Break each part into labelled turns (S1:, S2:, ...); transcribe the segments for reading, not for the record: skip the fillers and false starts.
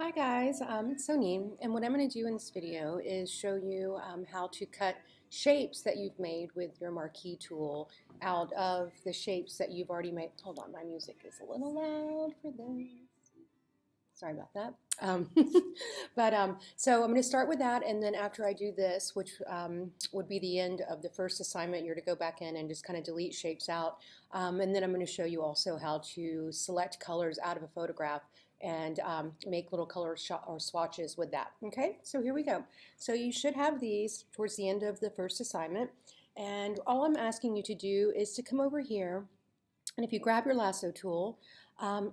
S1: Hi guys, it's Sony, and what I'm going to do in this video is show you how to cut shapes that you've made with your marquee tool out of the shapes that you've already made. Hold on, my music is a little loud for this. Sorry about that. So I'm going to start with that, and then after I do this, which would be the end of the first assignment, you're to go back in and just kind of delete shapes out. And then I'm going to show you also how to select colors out of a photograph and make little color or swatches with that. Okay, so here we go. So you should have these towards the end of the first assignment. And all I'm asking you to do is to come over here, and if you grab your lasso tool,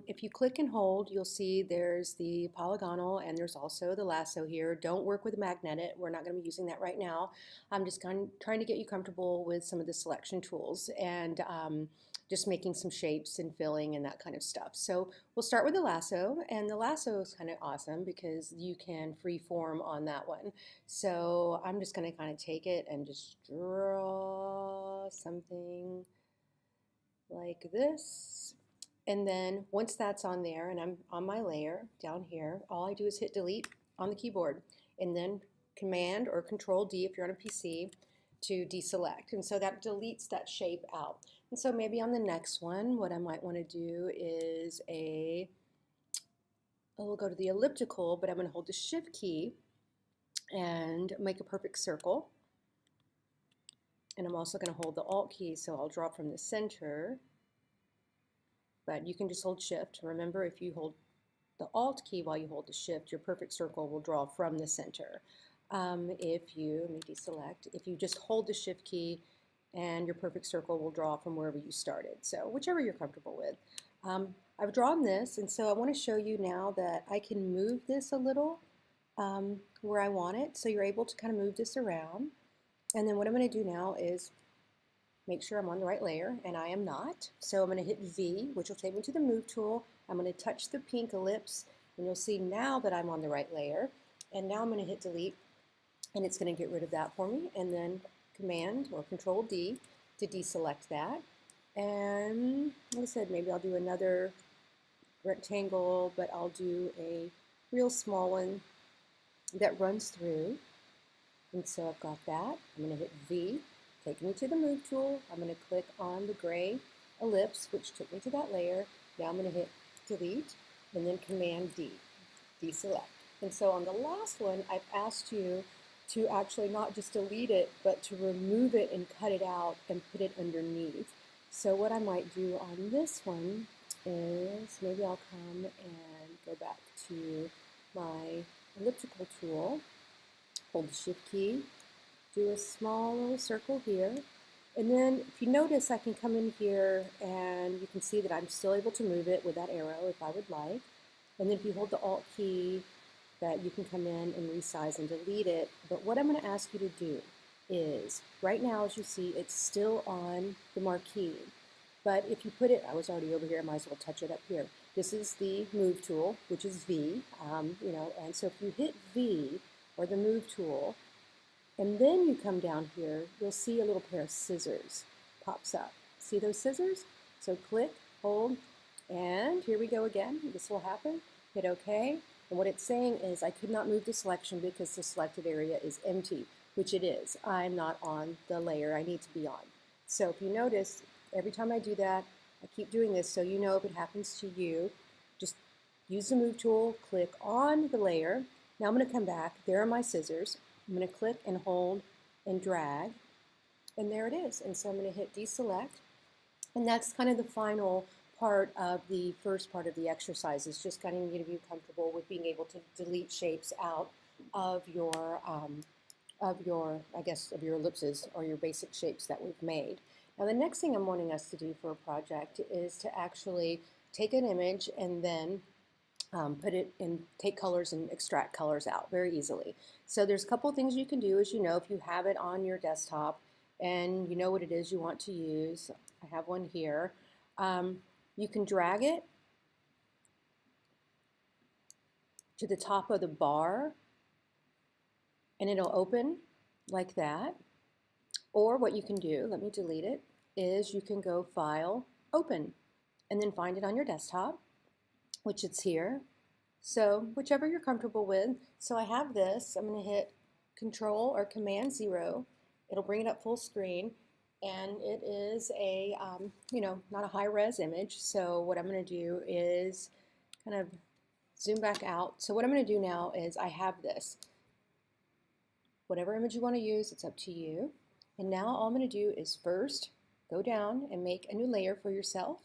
S1: if you click and hold, you'll see there's the polygonal and there's also the lasso here. Don't work with magnetic. We're not going to be using that right now. I'm just trying to get you comfortable with some of the selection tools and just making some shapes and filling and that kind of stuff. So we'll start with the lasso, and the lasso is kind of awesome because you can free form on that one. So I'm just going to kind of take it and just draw something like this. And then once that's on there and I'm on my layer down here, all I do is hit delete on the keyboard and then Command or Control D if you're on a PC to deselect. And so that deletes that shape out. And so maybe on the next one, what I might want to do is we'll go to the elliptical, but I'm going to hold the Shift key and make a perfect circle. And I'm also going to hold the Alt key, so I'll draw from the center. But you can just hold Shift. Remember, if you hold the Alt key while you hold the Shift, your perfect circle will draw from the center. Let me deselect, if you just hold the Shift key and your perfect circle will draw from wherever you started. So whichever you're comfortable with. I've drawn this, and so I want to show you now that I can move this a little where I want it. So you're able to kind of move this around. And then what I'm going to do now is make sure I'm on the right layer, and I am not. So I'm going to hit V, which will take me to the Move tool. I'm going to touch the pink ellipse, and you'll see now that I'm on the right layer. And now I'm going to hit Delete, and it's going to get rid of that for me. And then Command or Control D to deselect that. And like I said, maybe I'll do another rectangle, but I'll do a real small one that runs through. And so I've got that. I'm going to hit V. Take me to the Move tool. I'm going to click on the gray ellipse, which took me to that layer. Now I'm going to hit Delete and then Command D, deselect. And so on the last one, I've asked you to actually not just delete it, but to remove it and cut it out and put it underneath. So what I might do on this one is maybe I'll come and go back to my elliptical tool, hold the Shift key, do a small little circle here, and then if you notice I can come in here and you can see that I'm still able to move it with that arrow if I would like. And then if you hold the Alt key, that you can come in and resize and delete it. But what I'm going to ask you to do is, right now as you see, it's still on the marquee. But if you put it, I was already over here, I might as well touch it up here. This is the Move tool, which is V, and so if you hit V or the Move tool, and then you come down here, you'll see a little pair of scissors pops up. See those scissors? So click, hold, and here we go again. This will happen. Hit OK. And what it's saying is I could not move the selection because the selected area is empty, which it is. I'm not on the layer I need to be on. So if you notice, every time I do that, I keep doing this so you know if it happens to you, just use the Move tool, click on the layer. Now I'm going to come back. There are my scissors. I'm going to click and hold and drag, and there it is. And so I'm going to hit deselect, and that's kind of the final part of the first part of the exercise. Is just kind of getting you comfortable with being able to delete shapes out of your ellipses or your basic shapes that we've made. Now the next thing I'm wanting us to do for a project is to actually take an image and then put it in, take colors and extract colors out very easily. So there's a couple of things you can do, as you know, if you have it on your desktop and you know what it is you want to use. I have one here. You can drag it to the top of the bar and it'll open like that. Or what you can do, let me delete it, is you can go File, Open, and then find it on your desktop, which it's here. So whichever you're comfortable with. So I have this. I'm going to hit Control or Command 0. It'll bring it up full screen, and it is a not a high res image. So what I'm going to do is kind of zoom back out. So what I'm going to do now is I have this. Whatever image you want to use, it's up to you. And now all I'm going to do is first go down and make a new layer for yourself.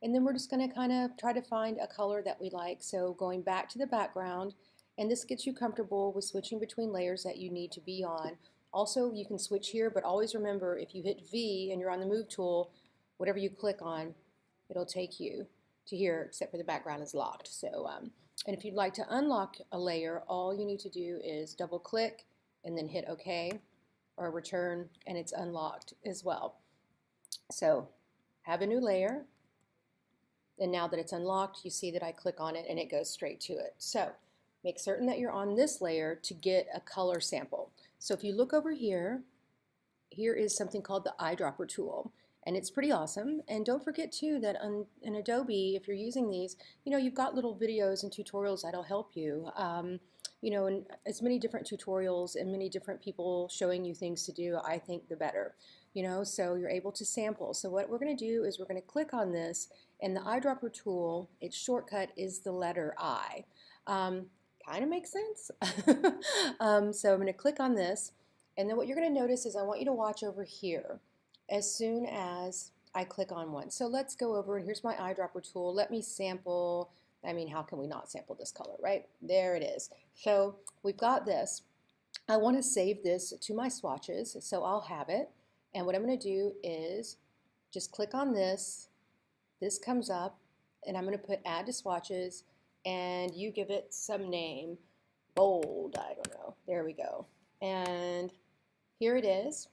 S1: And then we're just going to kind of try to find a color that we like. So going back to the background, and this gets you comfortable with switching between layers that you need to be on. Also, you can switch here, but always remember if you hit V and you're on the Move tool, whatever you click on, it'll take you to here, except for the background is locked. So, and if you'd like to unlock a layer, all you need to do is double click and then hit OK or return, and it's unlocked as well. So have a new layer, and now that it's unlocked, you see that I click on it and it goes straight to it. So make certain that you're on this layer to get a color sample. So if you look over here, here is something called the Eyedropper Tool, and it's pretty awesome. And don't forget too that in Adobe, if you're using these, you've got little videos and tutorials that'll help you. And as many different tutorials and many different people showing you things to do, I think the better. So you're able to sample. So what we're going to do is we're going to click on this, and the Eyedropper Tool, its shortcut is the letter I. Kind of makes sense. So I'm going to click on this, and then what you're going to notice is I want you to watch over here as soon as I click on one. So let's go over, and here's my Eyedropper Tool. Let me sample. I mean, how can we not sample this color, right? There it is. So we've got this. I want to save this to my swatches, so I'll have it. And what I'm going to do is just click on this. This comes up, and I'm going to put Add to Swatches, and you give it some name. Bold, I don't know. There we go. And here it is.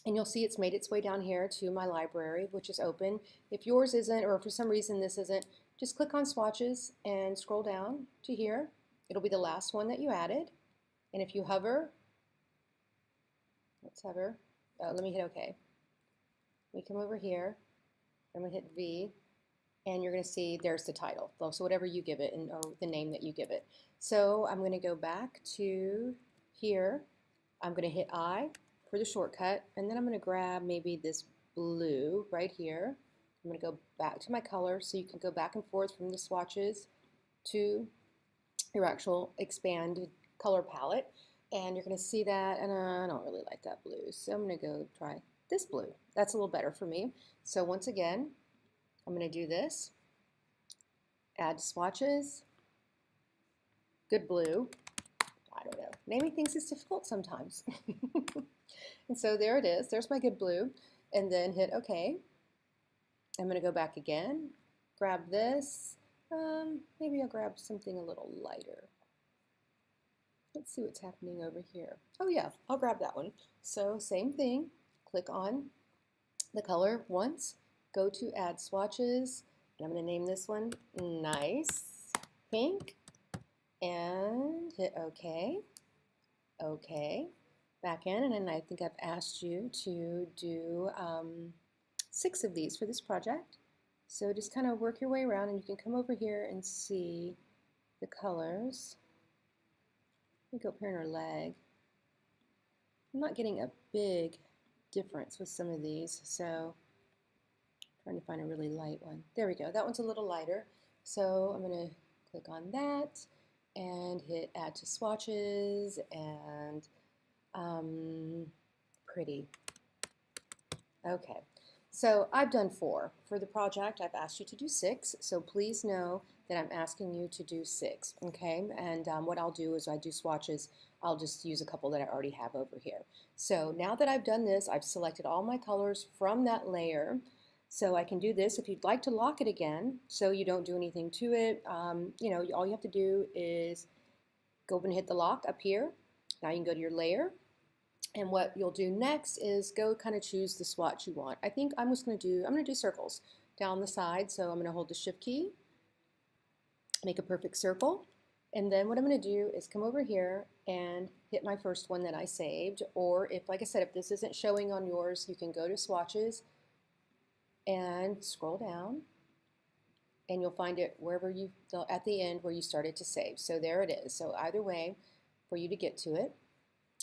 S1: And you'll see it's made its way down here to my library, which is open. If yours isn't, or for some reason this isn't, just click on Swatches and scroll down to here. It'll be the last one that you added. And if you hover, let's hover. Let me hit OK. We come over here. I'm going to hit V, and you're going to see there's the title. So whatever you give it, or the name that you give it. So I'm going to go back to here. I'm going to hit I for the shortcut, and then I'm going to grab maybe this blue right here. I'm going to go back to my color, so you can go back and forth from the swatches to your actual expanded color palette. And you're going to see that, and I don't really like that blue, so I'm going to go try this blue. That's a little better for me. So once again, I'm going to do this. Add to Swatches. Good blue. I don't know. Naming things is difficult sometimes. And so there it is. There's my good blue. And then hit OK. I'm going to go back again. Grab this. Maybe I'll grab something a little lighter. Let's see what's happening over here. Oh yeah, I'll grab that one. So same thing. Click on the color once. Go to Add Swatches. And I'm going to name this one Nice Pink. And hit OK. OK. Back in, and then I think I've asked you to do 6 of these for this project. So just kind of work your way around, and you can come over here and see the colors. Let me go up here in her leg. I'm not getting a big difference with some of these, so I'm trying to find a really light one. There we go. That one's a little lighter. So I'm going to click on that and hit Add to Swatches, and pretty. Okay, so I've done 4. For the project, I've asked you to do 6, so please know that I'm asking you to do 6, okay? And what I'll do is I do swatches, I'll just use a couple that I already have over here. So now that I've done this, I've selected all my colors from that layer. So I can do this. If you'd like to lock it again, so you don't do anything to it, all you have to do is go up and hit the lock up here. Now you can go to your layer. And what you'll do next is go kind of choose the swatch you want. I think I'm going to do circles down the side. So I'm going to hold the Shift key, make a perfect circle. And then what I'm going to do is come over here and hit my first one that I saved. Or if, like I said, if this isn't showing on yours, you can go to Swatches and scroll down. and you'll find it wherever you, at the end where you started to save. So there it is. So either way for you to get to it.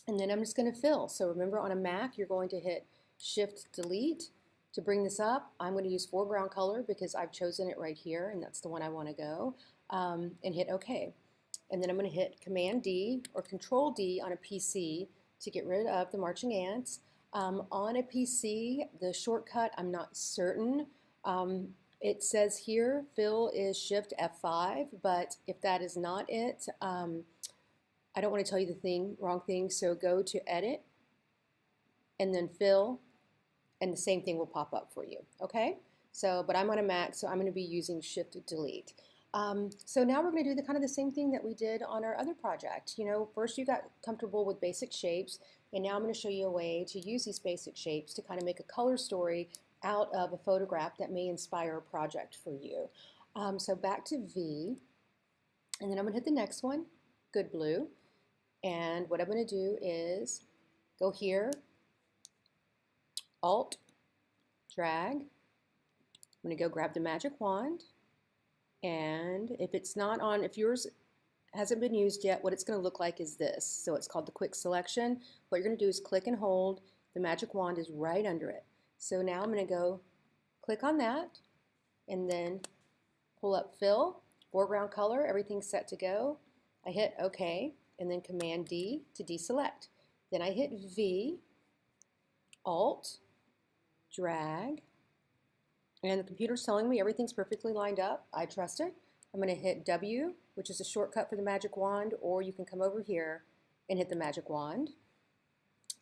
S1: And then I'm just going to fill. So remember, on a Mac, you're going to hit Shift Delete to bring this up. I'm going to use foreground color because I've chosen it right here, and that's the one I want to go, and hit OK. And then I'm going to hit Command D or Control D on a PC to get rid of the marching ants. On a PC, the shortcut, I'm not certain. It says here fill is Shift F5, but if that is not it, I don't want to tell you the wrong thing, so go to Edit and then Fill, and the same thing will pop up for you, okay? So, but I'm on a Mac, so I'm going to be using Shift Delete. So now we're going to do kind of the same thing that we did on our other project. You know, first you got comfortable with basic shapes, and now I'm going to show you a way to use these basic shapes to kind of make a color story out of a photograph that may inspire a project for you. So back to V, and then I'm going to hit the next one, Good Blue, and what I'm going to do is go here, Alt, drag, I'm going to go grab the magic wand, and if it's not on, if yours hasn't been used yet, what it's going to look like is this. So it's called the quick selection. What you're going to do is click and hold. The magic wand is right under it. So now I'm going to go click on that and then pull up fill, foreground color, everything's set to go. I hit OK and then Command D to deselect. Then I hit V, Alt, drag, and the computer's telling me everything's perfectly lined up. I trust it. I'm going to hit W, which is a shortcut for the magic wand, or you can come over here and hit the magic wand.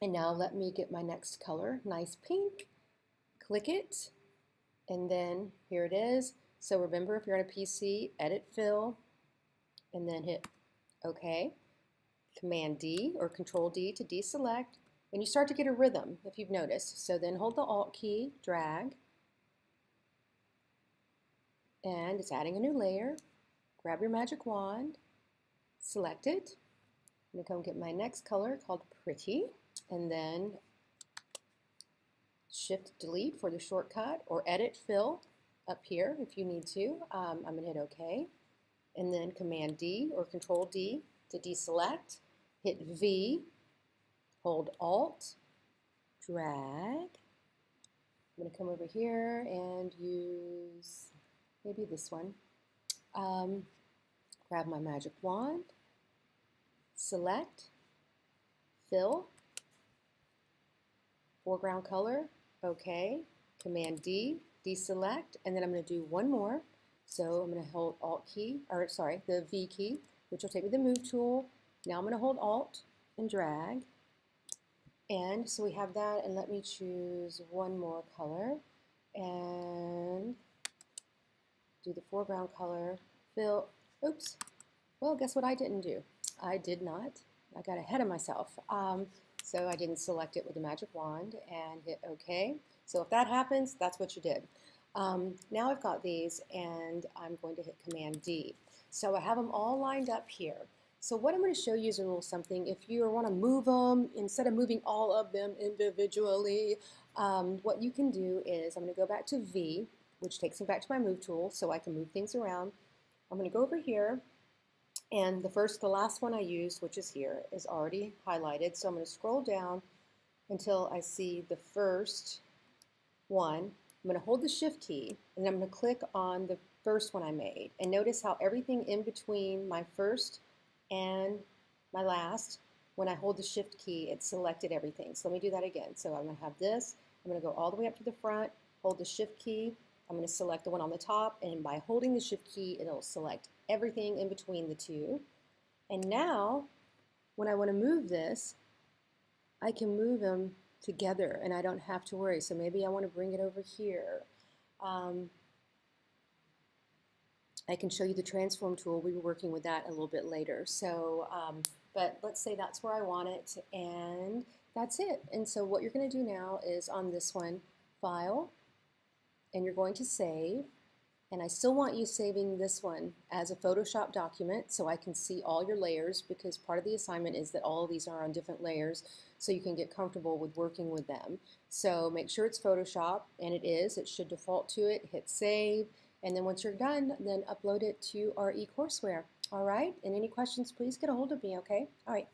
S1: And now let me get my next color, nice pink. Click it, and then here it is. So remember, if you're on a PC, Edit Fill, and then hit OK. Command D or Control D to deselect, and you start to get a rhythm if you've noticed. So then hold the Alt key, drag, and it's adding a new layer. Grab your magic wand, select it. I'm going to come get my next color called Pretty, and then Shift Delete for the shortcut, or Edit Fill up here if you need to. I'm going to hit OK, and then Command D or Control D to deselect. Hit V, hold Alt, drag. I'm going to come over here and use maybe this one. Grab my magic wand, select, fill, foreground color, OK, Command D, deselect, and then I'm going to do one more. So I'm going to hold Alt key, or sorry, the V key, which will take me to the Move tool. Now I'm going to hold Alt and drag. And so we have that, and let me choose one more color and do the foreground color, fill, oops, well, guess what I didn't do? I did not. I got ahead of myself. So I didn't select it with the magic wand and hit OK. So if that happens, that's what you did. Now I've got these, and I'm going to hit Command D. So I have them all lined up here. So what I'm going to show you is a little something. If you want to move them, instead of moving all of them individually, what you can do is I'm going to go back to V, which takes me back to my Move tool so I can move things around. I'm going to go over here, and the last one I used, which is here, is already highlighted. So I'm going to scroll down until I see the first one. I'm going to hold the Shift key, and I'm going to click on the first one I made. And notice how everything in between my first and my last, when I hold the Shift key, it selected everything. So let me do that again. So I'm going to have this. I'm going to go all the way up to the front, hold the Shift key. I'm going to select the one on the top, and by holding the Shift key, it'll select everything in between the two. And now, when I want to move this, I can move them together, and I don't have to worry. So maybe I want to bring it over here. I can show you the transform tool. We were working with that a little bit later. So, but let's say that's where I want it, and that's it. And so what you're going to do now is on this one, File, and you're going to save. And I still want you saving this one as a Photoshop document so I can see all your layers, because part of the assignment is that all of these are on different layers so you can get comfortable with working with them. So make sure it's Photoshop, and it is. It should default to it. Hit save. And then once you're done, then upload it to our eCourseware. All right? And any questions, please get a hold of me, okay? All right.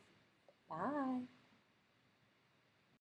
S1: Bye.